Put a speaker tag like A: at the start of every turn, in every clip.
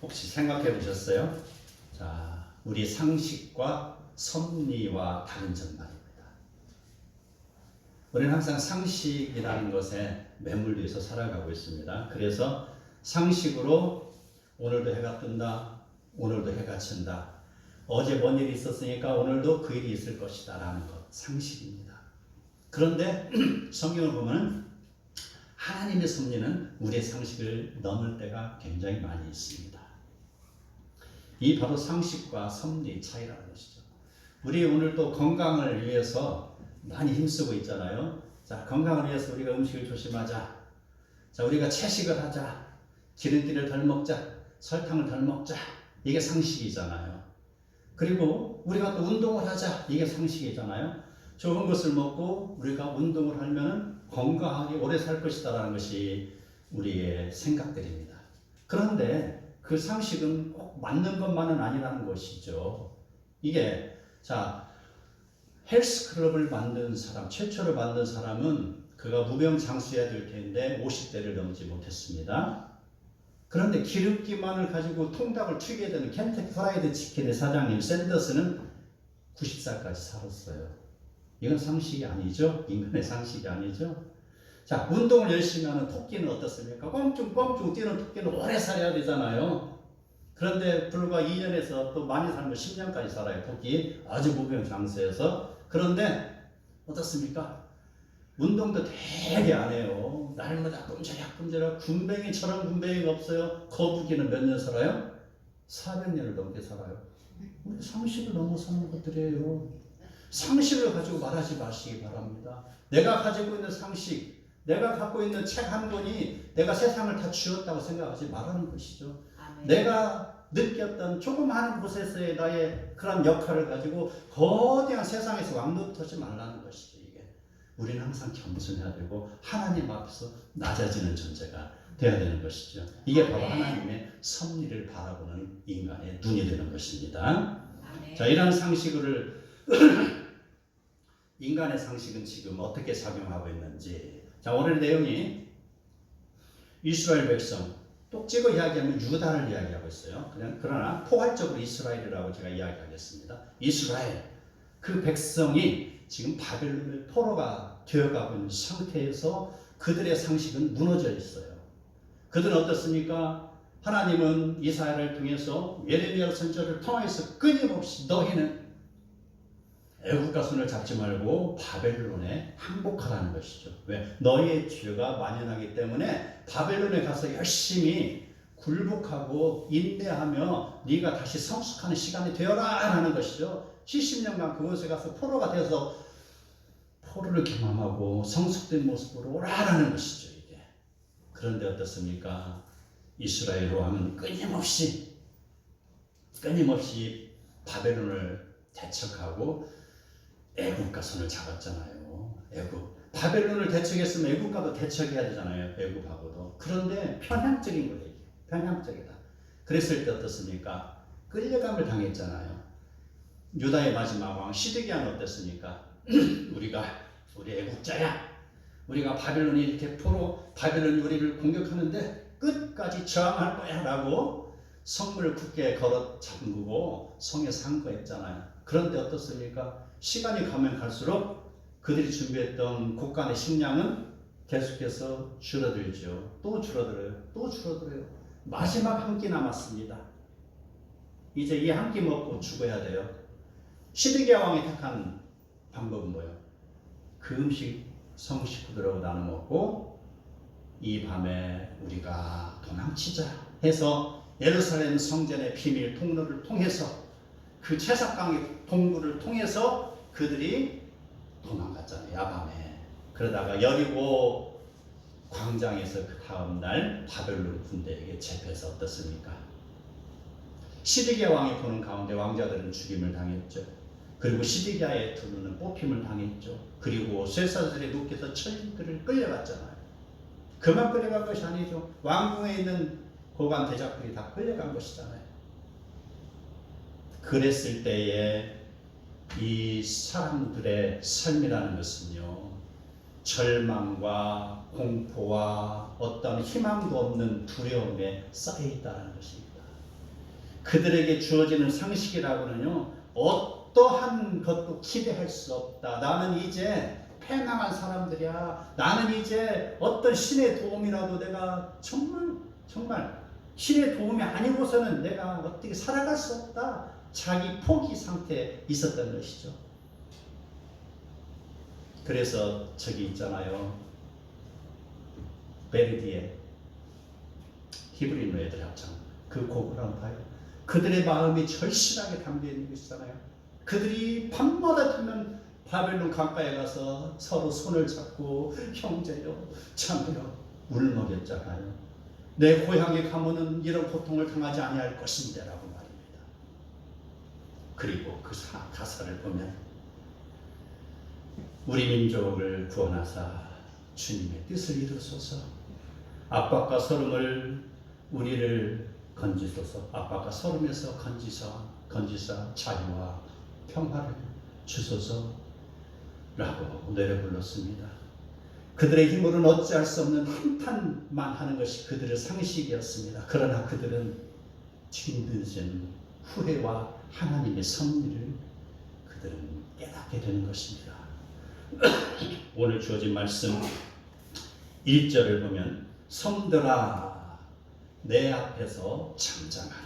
A: 혹시 생각해 보셨어요? 자, 우리 상식과 섭리와 다른 점만입니다. 우리는 항상 상식이라는 것에 매몰려서 살아가고 있습니다. 그래서 상식으로 오늘도 해가 뜬다, 오늘도 해가 친다, 어제 뭔 일이 있었으니까 오늘도 그 일이 있을 것이다 라는 것, 상식입니다. 그런데 성경을 보면 하나님의 섭리는 우리의 상식을 넘을 때가 굉장히 많이 있습니다. 이 바로 상식과 섭리의 차이라는 것이죠. 우리 오늘 또 건강을 위해서 많이 힘쓰고 있잖아요. 자, 건강을 위해서 우리가 음식을 조심하자. 자, 우리가 채식을 하자. 기름기를 덜 먹자. 설탕을 덜 먹자. 이게 상식이잖아요. 그리고 우리가 또 운동을 하자. 이게 상식이잖아요. 좋은 것을 먹고 우리가 운동을 하면 건강하게 오래 살 것이다라는 것이 우리의 생각들입니다. 그런데 그 상식은 꼭 맞는 것만은 아니라는 것이죠. 이게 자, 헬스클럽을 만든 사람, 최초로 만든 사람은 그가 무병장수해야 될 텐데 50대를 넘지 못했습니다. 그런데 기름기만을 가지고 통닭을 튀겨야 되는 켄터키 프라이드 치킨의 사장님 샌더스는 90살까지 살았어요. 이건 상식이 아니죠? 인간의 상식이 아니죠? 자, 운동을 열심히 하는 토끼는 어떻습니까? 껑충껑충 뛰는 토끼는 오래 살아야 되잖아요. 그런데 불과 2년에서 또 많이 살면 10년까지 살아요. 토끼 아주 무병장수해서. 그런데 어떻습니까? 운동도 되게 안 해요. 날마다 끔저락끔저락 군뱅이처럼 군뱅이가 없어요. 거북이는 몇 년 살아요? 400년을 넘게 살아요. 우리 상식을 넘어서는 것들이에요. 상식을 가지고 말하지 마시기 바랍니다. 내가 가지고 있는 상식, 내가 갖고 있는 책 한 권이 내가 세상을 다 쥐었다고 생각하지 말라는 것이죠. 아멘. 내가 느꼈던 조그마한 곳에서의 나의 그런 역할을 가지고 거대한 세상에서 왕노릇하지 말라는 것이죠. 이게 우리는 항상 겸손해야 되고 하나님 앞에서 낮아지는 존재가 되어야 되는 것이죠. 이게 바로 하나님의 섭리를 바라보는 인간의 눈이 되는 것입니다. 아멘. 자, 이러한 상식을 인간의 상식은 지금 어떻게 작용하고 있는지. 자, 오늘 내용이 이스라엘 백성, 또 찍어 이야기하면 유다를 이야기하고 있어요. 그러나 포괄적으로 이스라엘이라고 제가 이야기하겠습니다. 이스라엘, 그 백성이 지금 바벨론의 포로가 되어가고 있는 상태에서 그들의 상식은 무너져 있어요. 그들은 어떻습니까? 하나님은 이사야를 통해서 예레미야 선지자를 통해서 끊임없이 너희는 애국가 손을 잡지 말고 바벨론에 항복하라는 것이죠. 왜? 너희의 죄가 만연하기 때문에 바벨론에 가서 열심히 굴복하고 인내하며 네가 다시 성숙하는 시간이 되어라 라는 것이죠. 70년간 그곳에 가서 포로가 되어서 포로를 경험하고 성숙된 모습으로 오라라는 것이죠. 이게. 그런데 어떻습니까? 이스라엘 왕은 끊임없이 바벨론을 대적하고 애국가 손을 잡았잖아요. 애국. 바벨론을 대적했으면 애국가도 대적해야 되잖아요. 애국하고도. 그런데 편향적인 거예요. 편향적이다. 그랬을 때 어떻습니까? 끌려감을 당했잖아요. 유다의 마지막 왕 시드기야는 어땠습니까? 우리 애국자야. 우리가 바벨론이 이렇게 바벨론이 우리를 공격하는데 끝까지 저항할 거야 라고 성문을 굳게 걸어 잠그고 성에 상거했잖아요. 그런데 어떻습니까? 시간이 가면 갈수록 그들이 준비했던 곡간의 식량은 계속해서 줄어들죠. 또 줄어들어요. 또 줄어들어요. 마지막 한 끼 남았습니다. 이제 이 한 끼 먹고 죽어야 돼요. 시드기야 왕이 택한 방법은 뭐예요? 그 음식 성 식구들하고 나눠 먹고 이 밤에 우리가 도망치자 해서 예루살렘 성전의 비밀 통로를 통해서 그 채석강의 동굴을 통해서 그들이 도망갔잖아요. 야밤에. 그러다가 여리고 광장에서 그 다음날 바벨론 군대에게 잡혀서 어떻습니까? 시드기야 왕이 보는 가운데 왕자들은 죽임을 당했죠. 그리고 시드기야의 두루는 뽑힘을 당했죠. 그리고 쇠사슬에 묶여서 천국들을 끌려갔잖아요. 그만 끌려간 것이 아니죠. 왕궁에 있는 고관 대작들이 다 끌려간 것이잖아요. 그랬을 때에 이 사람들의 삶이라는 것은요, 절망과 공포와 어떤 희망도 없는 두려움에 쌓여 있다는 것입니다. 그들에게 주어지는 상식이라고는요, 어떠한 것도 기대할 수 없다. 나는 이제 패망한 사람들이야. 나는 이제 어떤 신의 도움이라도 내가 정말 신의 도움이 아니고서는 내가 어떻게 살아갈 수 없다. 자기 포기 상태에 있었던 것이죠. 그래서 저기 있잖아요. 베르디의 히브리노 애들 합창 그 곡을 한번 봐요. 그들의 마음이 절실하게 담겨 있는 것이잖아요. 그들이 밤마다 듣는 바벨론 강가에 가서 서로 손을 잡고 형제요 자매요 울먹였잖아요. 내 고향에 가면은 이런 고통을 당하지 아니할 것인데라고 말입니다. 그리고 그 가사를 보면 우리 민족을 구원하사 주님의 뜻을 이루소서. 압박과 서름을 우리를 건지소서. 압박과 서름에서 건지사 자유와 평화를 주소서 라고 노래 불렀습니다. 그들의 힘으로는 어찌할 수 없는 한탄만 하는 것이 그들의 상식이었습니다. 그러나 그들은 뒤늦은 후회와 하나님의 섭리를 그들은 깨닫게 되는 것입니다. 오늘 주어진 말씀 1절을 보면 섬들아 내 앞에서 잠잠하라.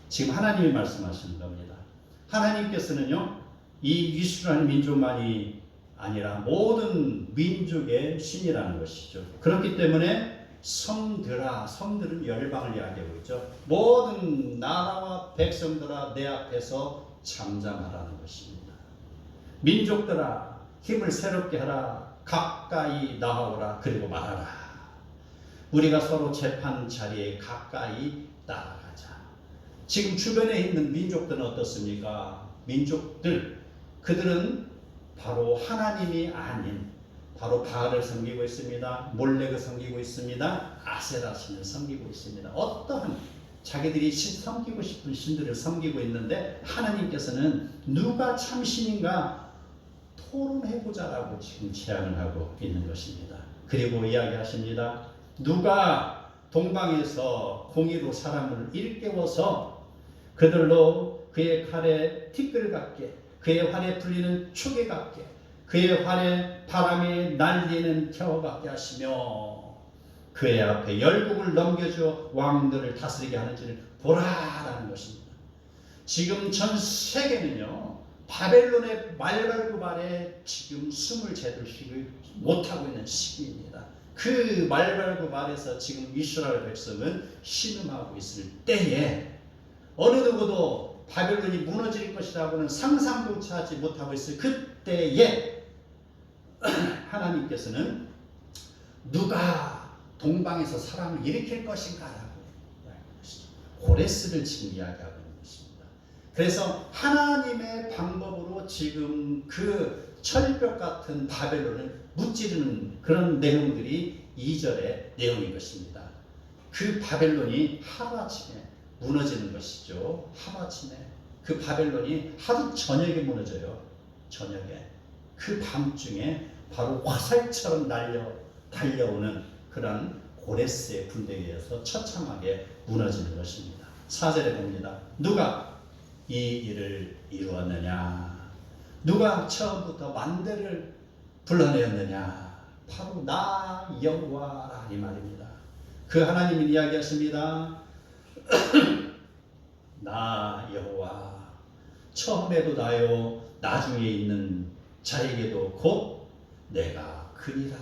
A: 지금 하나님이 말씀하시는 겁니다. 하나님께서는요, 이 이스라엘 민족만이 아니라 모든 민족의 신이라는 것이죠. 그렇기 때문에 섬들아, 섬들은 열방을 이야기하고 있죠. 모든 나라와 백성들아 내 앞에서 잠잠하라는 것입니다. 민족들아 힘을 새롭게 하라. 가까이 나아오라. 그리고 말하라. 우리가 서로 재판 자리에 가까이 나아가자. 지금 주변에 있는 민족들은 어떻습니까? 민족들, 그들은 바로 하나님이 아닌 바로 바알을 섬기고 있습니다. 몰렉을 섬기고 있습니다. 아세라 신을 섬기고 있습니다. 어떠한 자기들이 섬기고 싶은 신들을 섬기고 있는데 하나님께서는 누가 참신인가 토론해보자라고 지금 제안을 하고 있는 것입니다. 그리고 이야기하십니다. 누가 동방에서 공의로 사람을 일깨워서 그들로 그의 칼에 티끌 같게, 그의 활에 풀리는 초계 같게, 그의 활에 바람에 날리는 겨 같게 하시며 그의 앞에 열국을 넘겨줘 왕들을 다스리게 하는지를 보라라는 것입니다. 지금 전 세계는요, 바벨론의 말발굽 아래 지금 숨을 제대로 못하고 있는 시기입니다. 그 말발굽 아래서 지금 이스라엘 백성은 신음하고 있을 때에 어느 누구도 바벨론이 무너질 것이라고는 상상조차 하지 못하고 있을 그때에 하나님께서는 누가 동방에서 사람을 일으킬 것인가 라고 이야기하는 것이죠. 고레스를 지금 이야기하고 있는 것입니다. 그래서 하나님의 방법으로 지금 그 철벽 같은 바벨론을 무찌르는 그런 내용들이 2절의 내용인 것입니다. 그 바벨론이 하루아침에 무너지는 것이죠. 하루아침에 그 바벨론이 하루 저녁에 무너져요. 저녁에 그 밤중에 바로 화살처럼 달려오는 그런 고레스의 군대에 의해서 처참하게 무너지는 것입니다. 4절에 봅니다. 누가 이 일을 이루었느냐? 누가 처음부터 만대를 불러내었느냐? 바로 나 여호와라 이 말입니다. 그 하나님이 이야기하십니다. 나 여호와 처음에도 나요 나중에 있는 자에게도 곧 내가 그니라.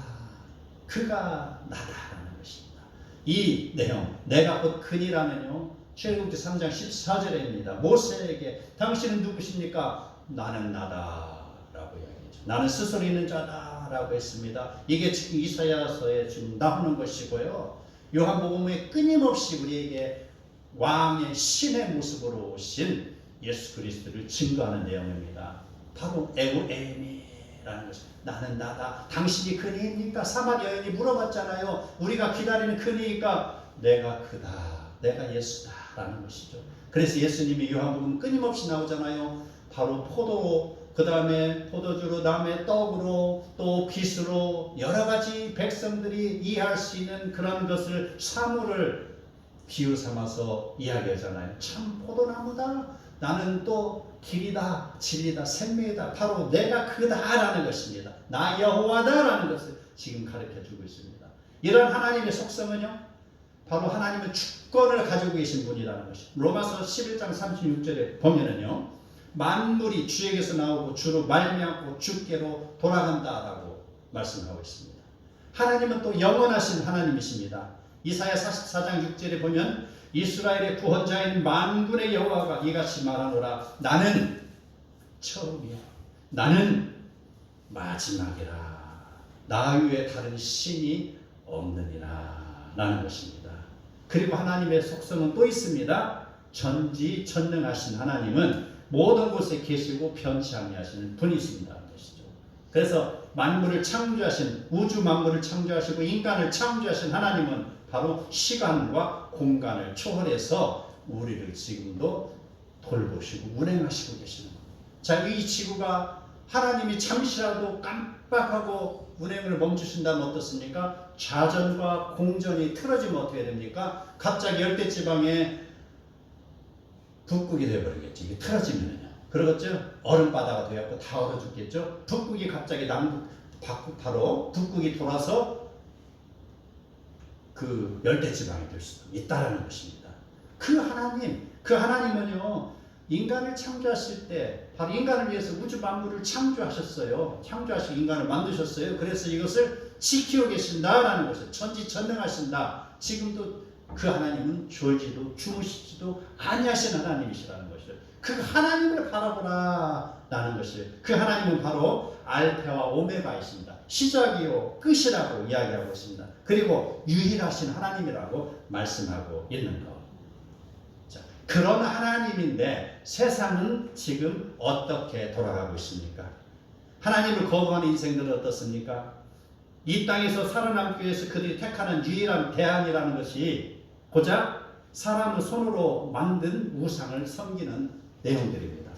A: 그가 나다라는 것입니다. 이 내용 내가 곧 그니라면요 출애굽기 3장 14절입니다. 모세에게 당신은 누구십니까? 나는 나다라고 이야기했죠. 나는 스스로 있는 자다라고 했습니다. 이게 지금 이사야서에 지금 나오는 것이고요. 요한복음에 끊임없이 우리에게 왕의 신의 모습으로 오신 예수 그리스도를 증거하는 내용입니다. 바로 에우에미라는 것입니다. 나는 나다. 당신이 그니입니까? 사마리아 여인이 물어봤잖아요. 우리가 기다리는 그니니까 내가 그다. 내가 예수다라는 것이죠. 그래서 예수님이 요한복음 끊임없이 나오잖아요. 바로 포도로, 그 다음에 포도주로, 다음에 떡으로, 또 빛으로 여러 가지 백성들이 이해할 수 있는 그런 것을 사물을 비유 삼아서 이야기하잖아요. 참 포도나무다. 나는 또 길이다, 진리다, 생명이다. 바로 내가 그다라는 것입니다. 나 여호와다라는 것을 지금 가르쳐 주고 있습니다. 이런 하나님의 속성은요, 바로 하나님은 주권을 가지고 계신 분이라는 것입니다. 로마서 11장 36절에 보면은요, 만물이 주에게서 나오고 주로 말미암고 주께로 돌아간다라고 말씀하고 있습니다. 하나님은 또 영원하신 하나님이십니다. 이사야 44장 6절에 보면 이스라엘의 구원자인 만군의 여호와가 이같이 말하노라. 나는 처음이야. 나는 마지막이라. 나 외에 다른 신이 없느니라 라는 것입니다. 그리고 하나님의 속성은 또 있습니다. 전지전능하신 하나님은 모든 곳에 계시고 변치 아니하시는 분이십니다. 그래서 만물을 창조하신, 우주 만물을 창조하시고 인간을 창조하신 하나님은 바로 시간과 공간을 초월해서 우리를 지금도 돌보시고 운행하시고 계시는 겁니다. 자, 이 지구가 하나님이 잠시라도 깜빡하고 운행을 멈추신다면 어떻습니까? 자전과 공전이 틀어지면 어떻게 됩니까? 갑자기 열대지방에 북극이 되어버리겠지. 이게 틀어지면요. 그러겠죠? 얼음바다가 되었고 다 얼어 죽겠죠? 북극이 갑자기 바로 북극이 돌아서 그 열대지방이 될 수도 있다라는 것입니다. 그 하나님은요, 인간을 창조하실 때 바로 인간을 위해서 우주 만물을 창조하셨어요. 창조하시고 인간을 만드셨어요. 그래서 이것을 지키고 계신다라는 것을, 전지전능하신다. 지금도 그 하나님은 졸지도 주무시지도 아니하신 하나님이시라는 것을, 그 하나님을 바라보라 라는 것을, 그 하나님은 바로 알파와 오메가이십니다. 시작이요 끝이라고 이야기하고 있습니다. 그리고 유일하신 하나님이라고 말씀하고 있는 것. 자, 그런 하나님인데 세상은 지금 어떻게 돌아가고 있습니까? 하나님을 거부하는 인생들은 어떻습니까? 이 땅에서 살아남기 위해서 그들이 택하는 유일한 대안이라는 것이 고작 사람의 손으로 만든 우상을 섬기는 내용들입니다.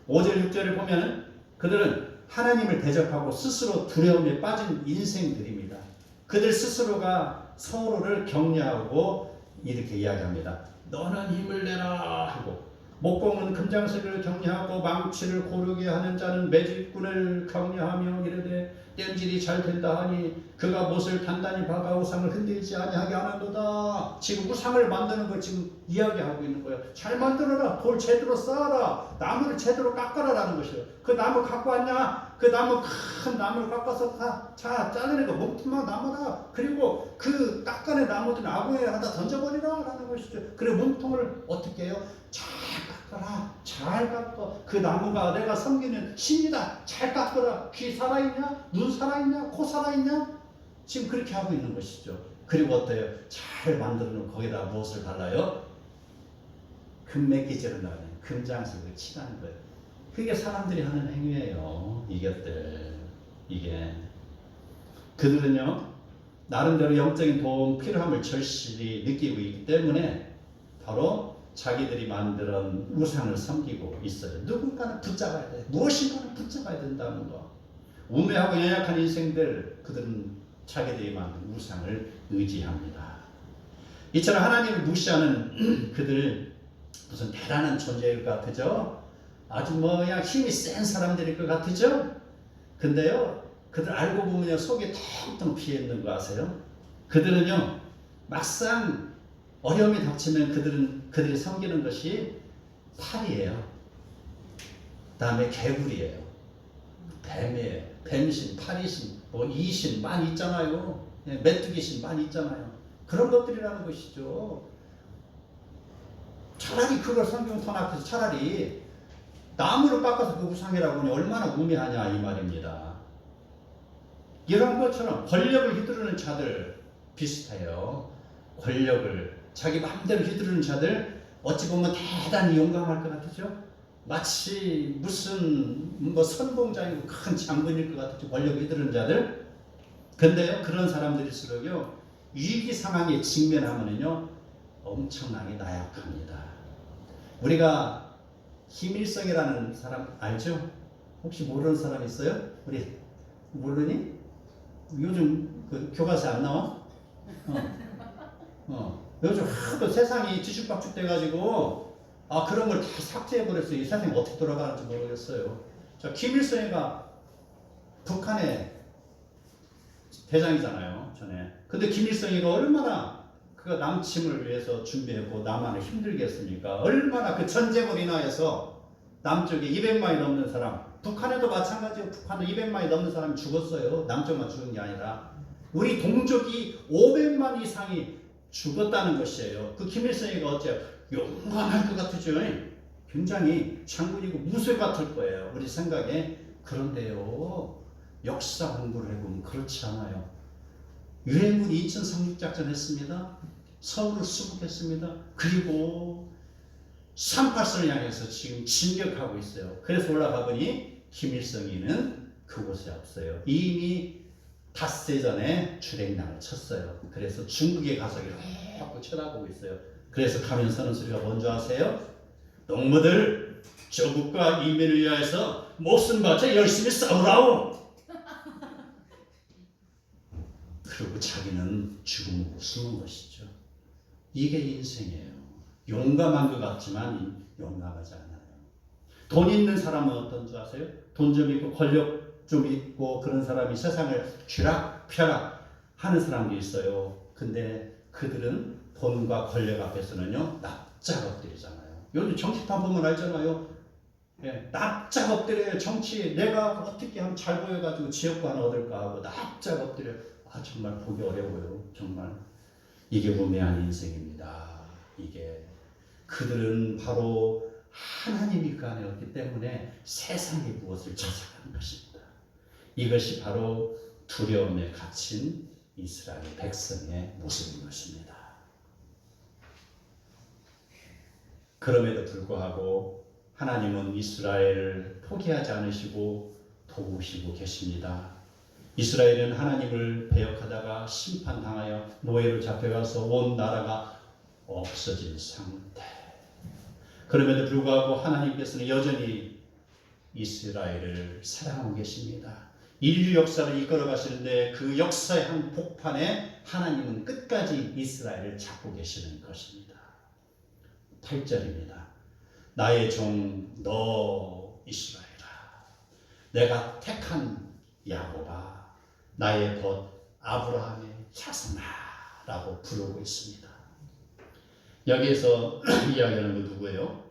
A: 5절 6절을 보면 그들은 하나님을 대적하고 스스로 두려움에 빠진 인생들입니다. 그들 스스로가 서로를 격려하고 이렇게 이야기합니다. 너는 힘을 내라 하고, 목공은 금장석을 격려하고 망치를 고르게 하는 자는 매질꾼을 격려하며 이르되 땜질이 잘 된다 하니 그가 못을 단단히 박아 우상을 흔들지 아니하게 하는도다. 지금 우상을 만드는 걸 지금 이야기하고 있는 거예요. 잘 만들어라. 돌 제대로 쌓아라. 나무를 제대로 깎아라라는 것이에요. 그 나무 갖고 왔냐? 그 나무, 큰 나무를 깎아서 자 자르는 거 몸통만 남아라. 그리고 그 깎아낸 나무들은 아궁이에 하다 던져버리라 라는 것이죠. 그리고 몸통을 어떻게 해요? 잘 깎아라. 잘 깎아. 그 나무가 내가 섬기는 신이다. 잘 깎아라. 귀 살아있냐? 눈 살아있냐? 코 살아있냐? 지금 그렇게 하고 있는 것이죠. 그리고 어때요? 잘 만들어 놓은 거기다 무엇을 달라요? 금맥기질을 넣어요. 금장석을 칠하는 거예요. 그게 사람들이 하는 행위예요. 이게 그들은요, 나름대로 영적인 도움 필요함을 절실히 느끼고 있기 때문에 바로 자기들이 만든 우상을 섬기고 있어요. 누군가는 붙잡아야 돼. 무엇인가는 붙잡아야 된다는 거. 우매하고 연약한 인생들, 그들은 자기들이 만든 우상을 의지합니다. 이처럼 하나님을 무시하는 그들, 무슨 대단한 존재일 것 같으죠? 아주 그냥 힘이 센 사람들일 것 같으죠? 근데요, 그들 알고 보면요, 속이 텅텅 비어 있는 거 아세요? 그들은요, 막상 어려움이 닥치면 그들이 섬기는 것이 팔이에요. 그 다음에 개구리예요. 뱀이에요. 뱀신, 파리신, 이신 많이 있잖아요. 메뚜기신 많이 있잖아요. 그런 것들이라는 것이죠. 차라리 그걸 성경 터놓고서 차라리 나무를 깎아서 그 우상이라고 하니 얼마나 우매하냐 이 말입니다. 이런 것처럼 권력을 휘두르는 자들 비슷해요. 권력을 자기 마음대로 휘두르는 자들 어찌 보면 대단히 용감할 것 같으죠. 마치 무슨 선봉장이고 큰 장군일 것 같았죠. 권력 휘두르는 자들. 근데요, 그런 사람들일수록요, 위기 상황에 직면하면은요, 엄청나게 나약합니다. 우리가 김일성이라는 사람 알죠? 혹시 모르는 사람 있어요? 우리 모르니? 요즘 그 교과서에 안 나와? 요즘 하도 세상이 뒤죽박죽 돼가지고 그런 걸 다 삭제해버렸어요. 이 세상이 어떻게 돌아가는지 모르겠어요. 자, 김일성이가 북한의 대장이잖아요, 전에. 근데 김일성이가 얼마나 그 남침을 위해서 준비했고 남한을 힘들게 했습니까? 얼마나 그 전쟁을 인하여서 남쪽에 200만이 넘는 사람, 북한에도 마찬가지예요. 북한도 200만이 넘는 사람이 죽었어요. 남쪽만 죽은 게 아니라 우리 동족이 500만 이상이 죽었다는 것이에요. 그 김일성이가 어째 용감할 것 같으죠? 굉장히 장군이고 무술 같을 거예요, 우리 생각에. 그런데요, 역사 공부를 해보면 그렇지 않아요. 유해군 인천 상륙작전 했습니다. 서울을 수복했습니다. 그리고 38선을 향해서 지금 진격하고 있어요. 그래서 올라가 보니 김일성이는 그곳에 없어요. 이미 닷새 전에 주랭랑을 쳤어요. 그래서 중국에 가서 이렇게 쳐다보고 있어요. 그래서 가면서 하는 소리가 뭔지 아세요? 농부들, 조국과 인민을 위하여서 목숨 바쳐 열심히 싸우라오. 그리고 자기는 죽음으로 숨은 것이죠. 이게 인생이에요. 용감한 것 같지만 용감하지 않아요. 돈 있는 사람은 어떤 줄 아세요? 돈 좀 있고 권력 좀 있고 그런 사람이 세상을 쥐락펴락 하는 사람도 있어요. 근데 그들은 돈과 권력 앞에서는요, 납작 엎드리잖아요. 요즘 정치판 보면 알잖아요. 예, 납작 엎드려요. 정치 내가 어떻게 하면 잘 보여가지고 지역구 하나 얻을까 하고 납작 엎드려요. 정말 보기 어려워요. 정말 이게 우매한 인생입니다. 이게 그들은 바로 하나님이 그 안에 없기 때문에 세상의 무엇을 찾아가는 것입니다. 이것이 바로 두려움에 갇힌 이스라엘 백성의 모습인 것입니다. 그럼에도 불구하고 하나님은 이스라엘을 포기하지 않으시고 도우시고 계십니다. 이스라엘은 하나님을 배역하다가 심판당하여 노예로 잡혀가서 온 나라가 없어진 상태. 그럼에도 불구하고 하나님께서는 여전히 이스라엘을 사랑하고 계십니다. 인류 역사를 이끌어 가시는데 그 역사의 한 복판에 하나님은 끝까지 이스라엘을 잡고 계시는 것입니다. 8절입니다. 나의 종 너 이스라엘아, 내가 택한 야곱아, 나의 벗 아브라함의 자손아라고 부르고 있습니다. 여기에서 이야기하는 건 누구예요?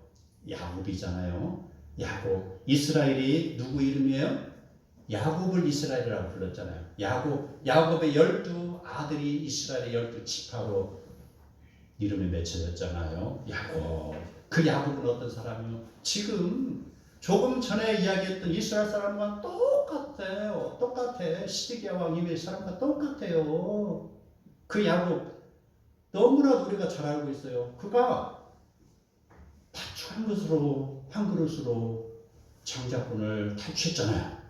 A: 야곱이잖아요. 야곱. 이스라엘이 누구 이름이에요? 야곱을 이스라엘이라고 불렀잖아요. 야곱의 12 아들이 이스라엘의 12지파로 이름이 맺혀졌잖아요. 야곱. 그 야곱은 어떤 사람이요? 지금 조금 전에 이야기했던 이스라엘 사람과 똑같아요. 똑같아. 시드기야 왕 이메의 사람과 똑같아요. 그 야곱 너무나도 우리가 잘 알고 있어요. 그가 한 그릇으로 장자권을 탈취했잖아요.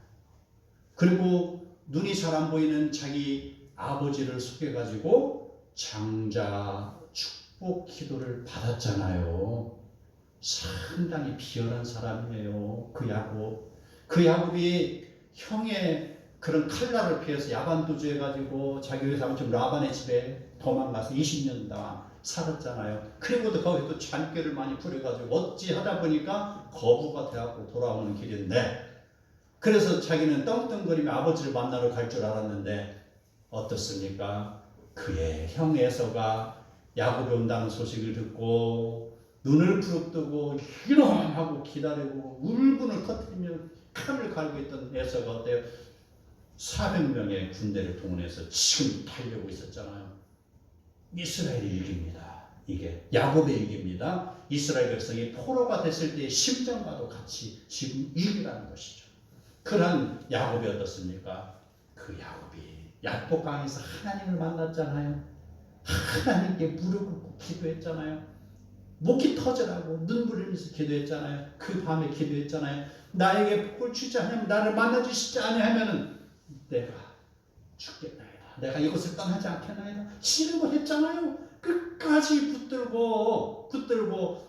A: 그리고 눈이 잘 안 보이는 자기 아버지를 속여가지고 장자 축복 기도를 받았잖아요. 상당히 비열한 사람이에요. 그 야곱이 형의 그런 칼날을 피해서 야반도주해가지고 자기 외삼촌 라반의 집에 도망가서 20년 동안 살았잖아요. 그리고도 거기서 잔꾀를 많이 부려가지고 어찌 하다 보니까 거부가 되었고 돌아오는 길인데, 그래서 자기는 떵떵거리며 아버지를 만나러 갈 줄 알았는데 어떻습니까? 그의 형 에서가 야곱이 온다는 소식을 듣고 눈을 부릅뜨고 희롱하고 기다리고 울분을 터뜨리며 칼을 갈고 있던 에서가 어때요? 400명의 군대를 동원해서 지금 달려고 있었잖아요. 이스라엘의 일입니다. 이게 야곱의 일입니다. 이스라엘 백성이 포로가 됐을 때의 심정과도 같이 지금 일이라는 것이죠. 그런 야곱이 어떻습니까? 그 야곱이 야복강에서 하나님을 만났잖아요. 하나님께 무릎 꿇고 기도했잖아요. 목이 터져라고 눈물 흘리면서 기도했잖아요. 그 밤에 기도했잖아요. 나에게 복을 주지 않으면, 나를 만나주시지 아니하면은 내가 죽겠나이다. 내가 이곳을 떠나지 않겠나이다. 신음을 했잖아요. 끝까지 붙들고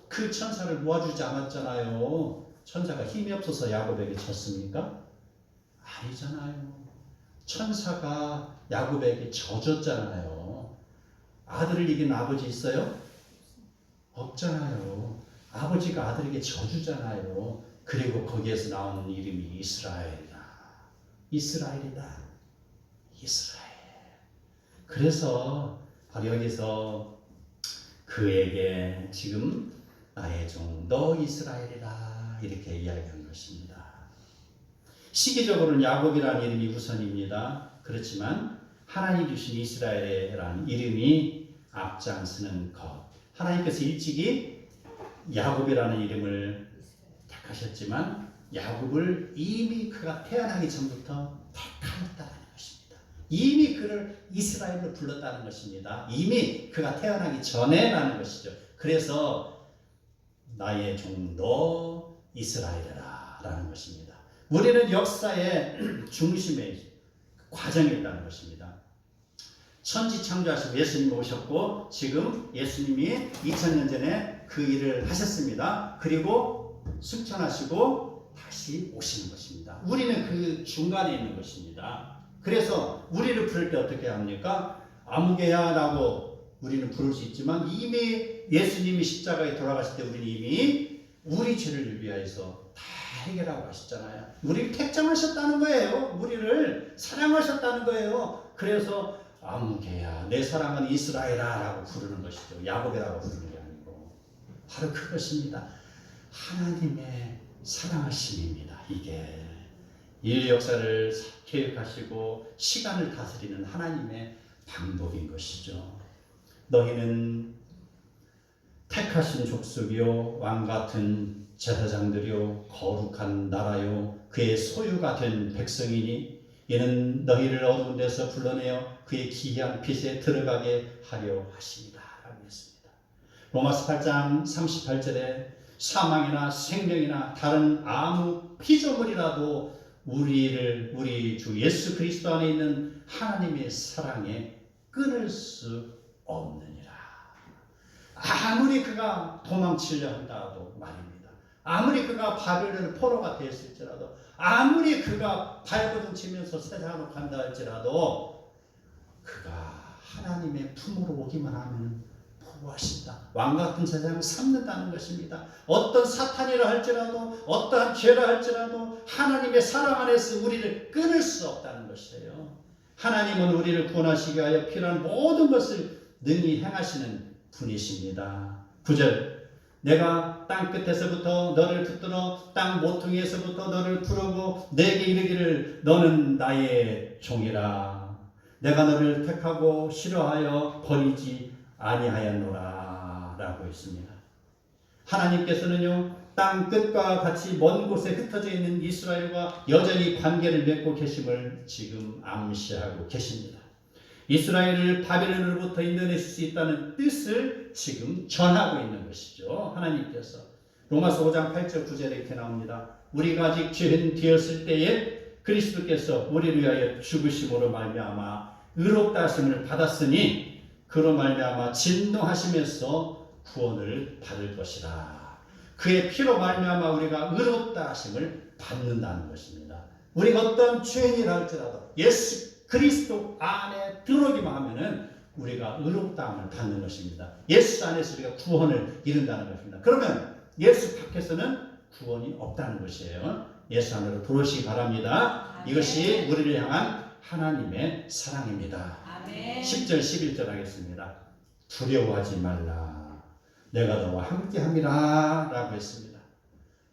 A: 그 천사를 모아주지 않았잖아요. 천사가 힘이 없어서 야곱에게 졌습니까? 아니잖아요. 천사가 야곱에게 져줬잖아요. 아들을 이긴 아버지 있어요? 없잖아요. 아버지가 아들에게 저주잖아요. 그리고 거기에서 나오는 이름이 이스라엘이다. 이스라엘이다. 이스라엘. 그래서 바로 여기서 그에게 지금 나의 종 너 이스라엘이라 이렇게 이야기한 것입니다. 시기적으로는 야곱이라는 이름이 우선입니다. 그렇지만 하나님 주신 이스라엘이라는 이름이 앞장서는 것. 하나님께서 일찍이 야곱이라는 이름을 택하셨지만 야곱을 이미 그가 태어나기 전부터 택하였다는 것입니다. 이미 그를 이스라엘로 불렀다는 것입니다. 이미 그가 태어나기 전에라는 것이죠. 그래서 나의 종 너 이스라엘이라 라는 것입니다. 우리는 역사의 중심에 과정에 있다는 것입니다. 천지 창조하시고 예수님이 오셨고 지금 예수님이 2000년 전에 그 일을 하셨습니다. 그리고 승천하시고 다시 오시는 것입니다. 우리는 그 중간에 있는 것입니다. 그래서 우리를 부를 때 어떻게 합니까? 아무개야라고 우리는 부를 수 있지만 이미 예수님이 십자가에 돌아가실 때 우리는 이미 우리 죄를 위하여서 다 해결하고 가셨잖아요. 우리를 택정하셨다는 거예요. 우리를 사랑하셨다는 거예요. 그래서 아무개야 내 사랑은 이스라엘아 라고 부르는 것이죠. 야곱이라고 부르는 게 아니고 바로 그것입니다. 하나님의 사랑하심입니다. 이게 인류 역사를 계획하시고 시간을 다스리는 하나님의 방법인 것이죠. 너희는 택하신 족속이요 왕같은 제사장들이요 거룩한 나라요 그의 소유가 된 백성이니 이는 너희를 어두운 데서 불러내어 그의 기이한 빛에 들어가게 하려 하십니다. 라고 했습니다. 로마서 8장 38절에 사망이나 생명이나 다른 아무 피조물이라도 우리 주 예수 그리스도 안에 있는 하나님의 사랑에 끊을 수 없느니라. 아무리 그가 도망치려 한다도 말입니다. 아무리 그가 바벨론 포로가 되었을지라도 아무리 그가 발버둥 치면서 세상으로 간다 할지라도 그가 하나님의 품으로 오기만 하면 보호하신다. 왕같은 세상을 삼는다는 것입니다. 어떤 사탄이라 할지라도 어떠한 죄라 할지라도 하나님의 사랑 안에서 우리를 끊을 수 없다는 것이에요. 하나님은 우리를 구원하시기 위하여 필요한 모든 것을 능히 행하시는 분이십니다. 9절 내가 땅 끝에서부터 너를 붙들어 땅 모퉁이에서부터 너를 부르고 내게 이르기를 너는 나의 종이라. 내가 너를 택하고 싫어하여 버리지 아니하였노라 라고 했습니다. 하나님께서는요 땅 끝과 같이 먼 곳에 흩어져 있는 이스라엘과 여전히 관계를 맺고 계심을 지금 암시하고 계십니다. 이스라엘을 바벨론으로부터 인도내실 수 있다는 뜻을 지금 전하고 있는 것이죠. 하나님께서 로마서 5장 8절 9절에 이렇게 나옵니다. 우리가 아직 죄인 되었을 때에 그리스도께서 우리를 위하여 죽으심으로 말미암아 의롭다 하심을 받았으니 그로 말미암아 진노하심에서 구원을 받을 것이라. 그의 피로 말미암아 우리가 의롭다 하심을 받는다는 것입니다. 우리가 어떤 죄인이라 할지라도 예수 그리스도 안에 들어오기만 하면은 우리가 의롭다함을 받는 것입니다. 예수 안에서 우리가 구원을 이룬다는 것입니다. 그러면 예수 밖에서는 구원이 없다는 것이에요. 예수 안으로 들어오시기 바랍니다. 아멘. 이것이 우리를 향한 하나님의 사랑입니다. 아멘. 10절 11절 하겠습니다. 두려워하지 말라. 내가 너와 함께함이라 라고 했습니다.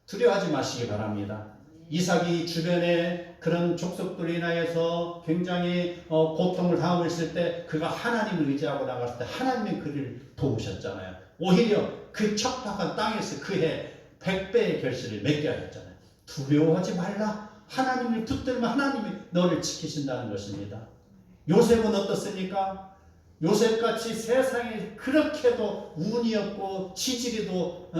A: 두려워하지 마시기 바랍니다. 이삭이 주변에 그런 족속들로 인하여서 굉장히 고통을 당하고 있을 때 그가 하나님을 의지하고 나갔을 때 하나님이 그를 도우셨잖아요. 오히려 그 척박한 땅에서 그의 100배의 결실을 맺게 하셨잖아요. 두려워하지 말라. 하나님을 붙들면 하나님이 너를 지키신다는 것입니다. 요셉은 어떻습니까? 요셉같이 세상에 그렇게도 운이 없고 지지리도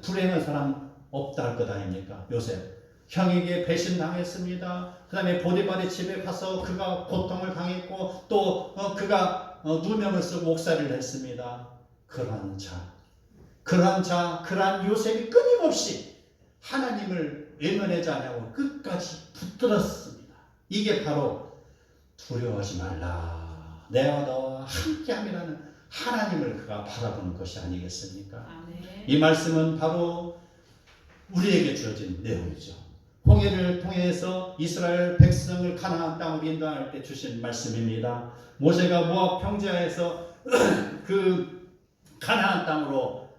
A: 불행한 사람 없다 할 것 아닙니까? 요셉. 형에게 배신당했습니다. 그 다음에 보디발의 집에 가서 그가 고통을 당했고 또 그가 누명을 쓰고 옥살이를 했습니다. 그러한 요셉이 끊임없이 하나님을 외면하지 않고 끝까지 붙들었습니다. 이게 바로 두려워하지 말라. 내가 너와 함께함이라는 하나님을 그가 바라보는 것이 아니겠습니까?
B: 아멘.
A: 이 말씀은 바로 우리에게 주어진 내용이죠. 홍해를 통해서 이스라엘 백성을 가나안 땅으로 인도할 때 주신 말씀입니다. 모세가 모압 평지하에서 그 가나안 땅으로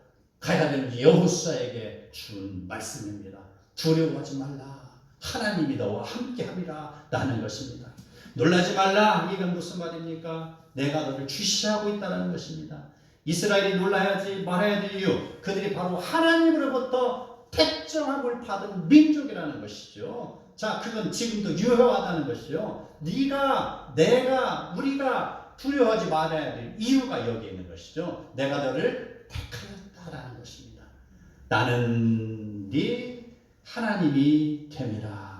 A: 가야 되는 여호수아에게 준 말씀입니다. 두려워하지 말라. 하나님이 너와 함께함이라 라는 것입니다. 놀라지 말라. 이건 무슨 말입니까? 내가 너를 주시하고 있다는 것입니다. 이스라엘이 놀라야지 말아야 될 이유, 그들이 바로 하나님으로부터 택정함을 받은 민족이라는 것이죠. 자, 그건 지금도 유효하다는 것이요. 네가, 내가, 우리가 두려워하지 말아야 될 이유가 여기에 있는 것이죠. 내가 너를 택하였다라는 것입니다. 나는 네 하나님이 됨이라.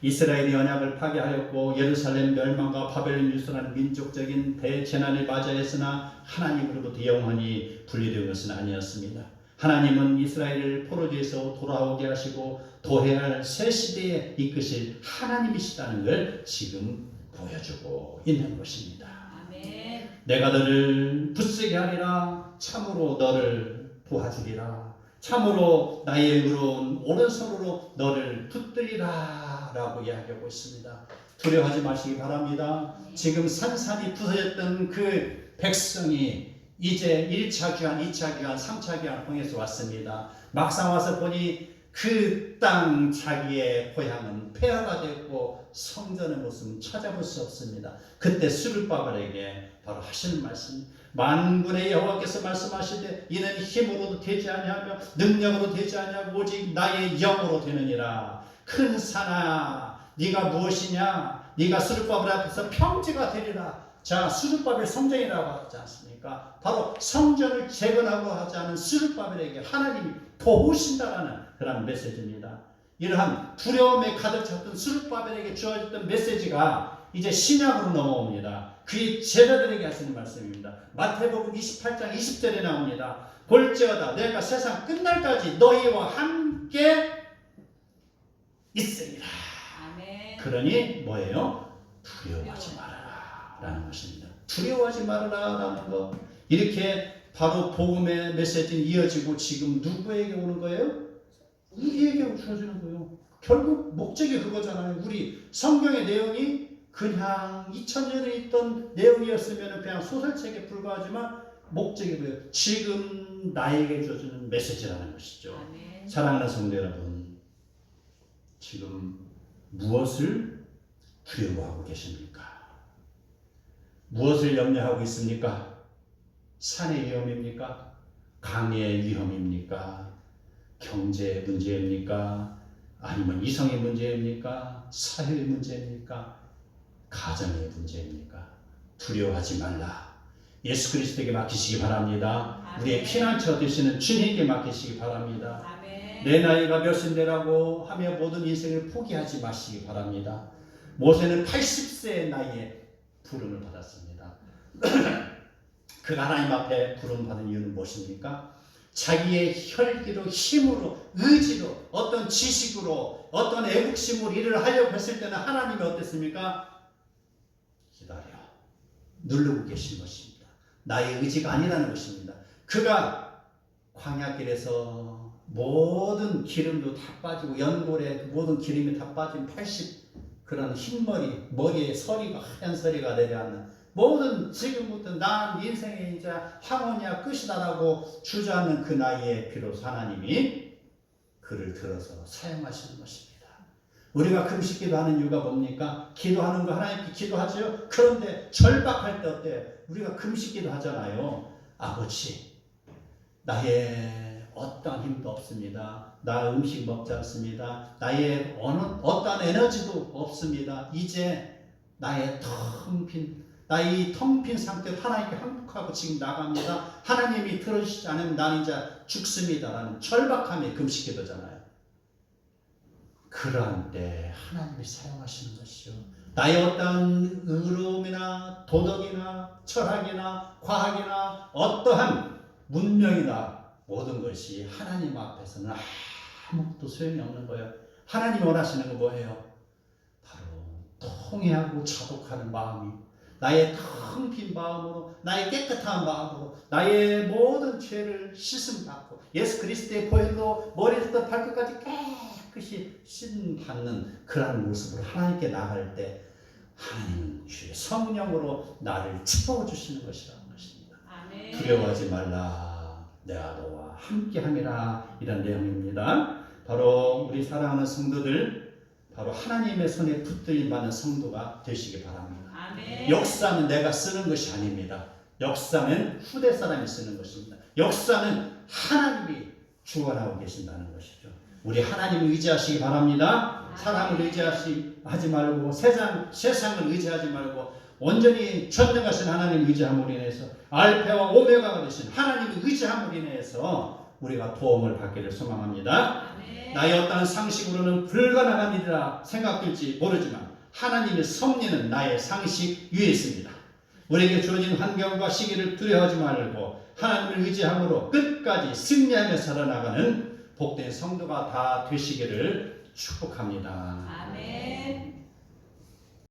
A: 이스라엘이 언약을 파괴하였고 예루살렘 멸망과 바벨론 유수라는 민족적인 대재난을 맞이했으나 하나님으로부터 영원히 분리된 것은 아니었습니다. 하나님은 이스라엘을 포로기에서 돌아오게 하시고 도해할 새 시대에 이끄실 하나님이시다는 걸 지금 보여주고 있는 것입니다.
B: 아멘.
A: 내가 너를 붙들게 하리라. 참으로 너를 도와주리라. 참으로 나의 의로운 오른손으로 너를 붙들리라 라고 이야기하고 있습니다. 두려워하지 마시기 바랍니다. 지금 산산이 부서졌던 그 백성이 이제 1차 귀환, 2차 귀환, 3차 귀환을 통해서 왔습니다. 막상 와서 보니 그 땅 자기의 고향은 폐허가 됐고 성전의 모습은 찾아볼 수 없습니다. 그때 스룹바벨에게 바로 하시는 말씀, 만군의 여호와께서 말씀하시되 이는 힘으로도 되지 아니하며 능력으로 되지 아니하고 오직 나의 영으로 되느니라. 큰 산아 네가 무엇이냐? 네가 스룹바벨 앞에서 평지가 되리라. 자, 스룹바벨 성전이라고 하지 않습니까? 바로 성전을 재건하고 하지 않은 스룹바벨에게 하나님이 도우신다라는 그런 메시지입니다. 이러한 두려움에 가득 찼던 스룹바벨에게 주어졌던 메시지가 이제 신약으로 넘어옵니다. 그의 제자들에게 하시는 말씀입니다. 마태복음 28장 20절에 나옵니다. 볼지어다 내가 세상 끝날까지 너희와 함께 있으리라.
B: 아멘.
A: 그러니 뭐예요? 두려워하지 말아라 라는 것입니다. 두려워하지 말아라 라는 것, 이렇게 바로 복음의 메시지는 이어지고 지금 누구에게 오는 거예요? 우리에게 주어지는 거예요. 결국 목적이 그거잖아요. 우리 성경의 내용이 그냥 2000년에 있던 내용이었으면 그냥 소설책에 불과하지만 목적이 뭐예요? 지금 나에게 주어지는 메시지라는 것이죠.
B: 아멘.
A: 사랑하는 성도 여러분, 지금 무엇을 두려워하고 계십니까? 무엇을 염려하고 있습니까? 산의 위험입니까? 강의 위험입니까? 경제 문제입니까? 아니면 이성의 문제입니까? 사회의 문제입니까? 가정의 문제입니까? 두려워하지 말라. 예수 그리스도에게 맡기시기 바랍니다.
B: 아멘.
A: 우리의 피난처 되시는 주님께 맡기시기 바랍니다.
B: 아멘.
A: 내 나이가 몇인데라고 하며 모든 인생을 포기하지 마시기 바랍니다. 모세는 80세의 나이에 부름을 받았습니다. 그 하나님 앞에 부름 받은 이유는 무엇입니까? 자기의 혈기로, 힘으로, 의지로, 어떤 지식으로, 어떤 애국심으로 일을 하려고 했을 때는 하나님이 어땠습니까? 기다려. 누르고 계신 것입니다. 나의 의지가 아니라는 것입니다. 그가 광야길에서 모든 기름도 다 빠지고 연골에 모든 기름이 다 빠진 80 그런 흰머리, 머리에 서리가 하얀 서리가 내려앉는 모든 지금부터 난 인생의 이제 황혼이야 끝이다라고 주저하는 그 나이에 비로소 하나님이 그를 들어서 사용하시는 것입니다. 우리가 금식 기도하는 이유가 뭡니까? 기도하는 거 하나님께 기도하죠. 그런데 절박할 때 어때? 우리가 금식 기도하잖아요. 아버지, 나의 어떠한 힘도 없습니다. 나 음식 먹지 않습니다. 나의 어떠한 에너지도 없습니다. 이제 나의 나의 텅 빈 상태로 하나님께 항복하고 지금 나갑니다. 하나님이 들어주시지 않으면 나는 이제 죽습니다. 라는 절박함의 금식 기도잖아요. 그러한 때 하나님이 사용하시는 것이죠. 나의 어떠한 의로움이나 도덕이나 철학이나 과학이나 어떠한 문명이나 모든 것이 하나님 앞에서는 아무것도 소용이 없는 거예요. 하나님이 원하시는 건 뭐예요? 바로 통회하고 자복하는 마음이, 나의 텅 빈 마음으로, 나의 깨끗한 마음으로 나의 모든 죄를 씻음 받고 예수 그리스도의 보혈로 머리부터 발끝까지 깨끗이 씻음 받는 그러한 모습으로 하나님께 나갈 때 하나님은 주의 성령으로 나를 채워주시는 것이라는 것입니다.
B: 아멘.
A: 두려워하지 말라, 내가 너와 함께함이라, 이런 내용입니다. 바로 우리 사랑하는 성도들, 바로 하나님의 손에 붙들림 받는 성도가 되시기 바랍니다.
B: 아멘.
A: 역사는 내가 쓰는 것이 아닙니다. 역사는 후대 사람이 쓰는 것입니다. 역사는 하나님이 주관하고 계신다는 것이죠. 우리 하나님을 의지하시기 바랍니다. 사람을 의지하지 말고 세상을 의지하지 말고 온전히 전능하신 하나님을 의지함으로 인해서 알파와 오메가가 되신 하나님을 의지함으로 인해서 우리가 도움을 받기를 소망합니다.
B: 아멘.
A: 나의 어떠한 상식으로는 불가능한 일이라 생각될지 모르지만 하나님의 섭리는 나의 상식 위에 있습니다. 우리에게 주어진 환경과 시기를 두려워하지 말고 하나님을 의지함으로 끝까지 승리하며 살아나가는 복된 성도가 다 되시기를 축복합니다.
B: 아멘.